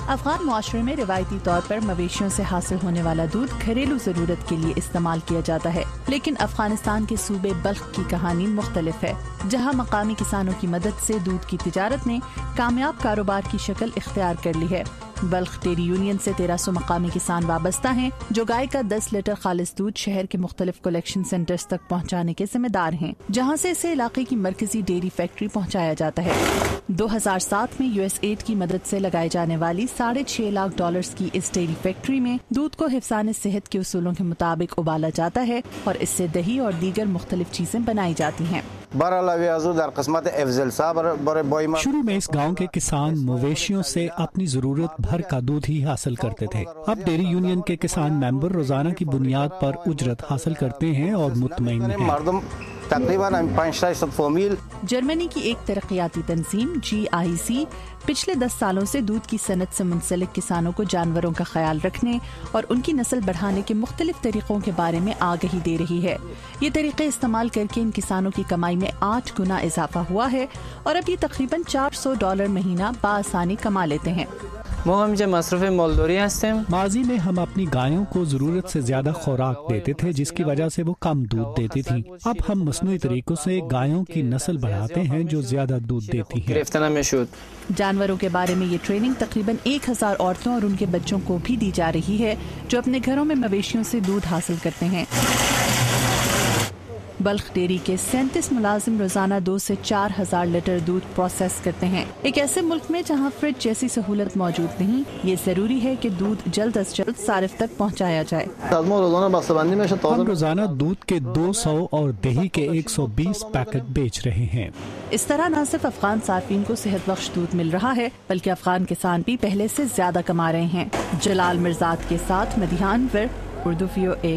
افغان معاشرے میں روایتی طور پر مویشیوں سے حاصل ہونے والا دودھ گھریلو ضرورت کے لیے استعمال کیا جاتا ہے، لیکن افغانستان کے صوبے بلخ کی کہانی مختلف ہے، جہاں مقامی کسانوں کی مدد سے دودھ کی تجارت نے کامیاب کاروبار کی شکل اختیار کر لی ہے۔ بلخ ڈیری یونین سے 1300 مقامی کسان وابستہ ہیں جو گائے کا 10 لیٹر خالص دودھ شہر کے مختلف کلیکشن سینٹرز تک پہنچانے کے ذمہ دار ہیں، جہاں سے اسے علاقے کی مرکزی ڈیری فیکٹری پہنچایا جاتا ہے۔ 2007 میں USAID کی مدد سے لگائے جانے والی $6.5 لاکھ کی اس ڈیری فیکٹری میں دودھ کو حفظان صحت کے اصولوں کے مطابق ابالا جاتا ہے اور اس سے دہی اور دیگر مختلف چیزیں بنائی جاتی ہیں۔ شروع میں اس گاؤں کے کسان مویشیوں سے اپنی ضرورت بھر کا دودھ ہی حاصل کرتے تھے۔ اب ڈیری یونین کے کسان ممبر روزانہ کی بنیاد پر اجرت حاصل کرتے ہیں اور مطمئن ہیں۔ جرمنی کی ایک ترقیاتی تنظیم GIC پچھلے 10 سالوں سے دودھ کی صنعت سے منسلک کسانوں کو جانوروں کا خیال رکھنے اور ان کی نسل بڑھانے کے مختلف طریقوں کے بارے میں آگہی دے رہی ہے۔ یہ طریقے استعمال کر کے ان کسانوں کی کمائی میں 8 گنا اضافہ ہوا ہے اور اب یہ تقریباً $400 مہینہ بآسانی کما لیتے ہیں۔ ماضی میں ہم اپنی گایوں کو ضرورت سے زیادہ خوراک دیتے تھے جس کی وجہ سے وہ کم دودھ دیتی تھیں۔ اب ہم مصنوعی طریقوں سے گایوں کی نسل بڑھاتے ہیں جو زیادہ دودھ دیتی ہیں۔ جانوروں کے بارے میں یہ ٹریننگ تقریباً 1000 عورتوں اور ان کے بچوں کو بھی دی جا رہی ہے جو اپنے گھروں میں مویشیوں سے دودھ حاصل کرتے ہیں۔ بلخ ڈیری کے 37 ملازم روزانہ 2 سے 4000 لیٹر دودھ پروسیس کرتے ہیں۔ ایک ایسے ملک میں جہاں فریج جیسی سہولت موجود نہیں، یہ ضروری ہے کہ دودھ جلد از جلد صارف تک پہنچایا جائے۔ ہم روزانہ دودھ کے 200 اور دہی کے 120 پیکٹ بیچ رہے ہیں۔ اس طرح نہ صرف افغان صارفین کو صحت بخش دودھ مل رہا ہے بلکہ افغان کسان بھی پہلے سے زیادہ کما رہے ہیں۔ جلال مرزاد کے ساتھ مدیحان ور، اردو VOA۔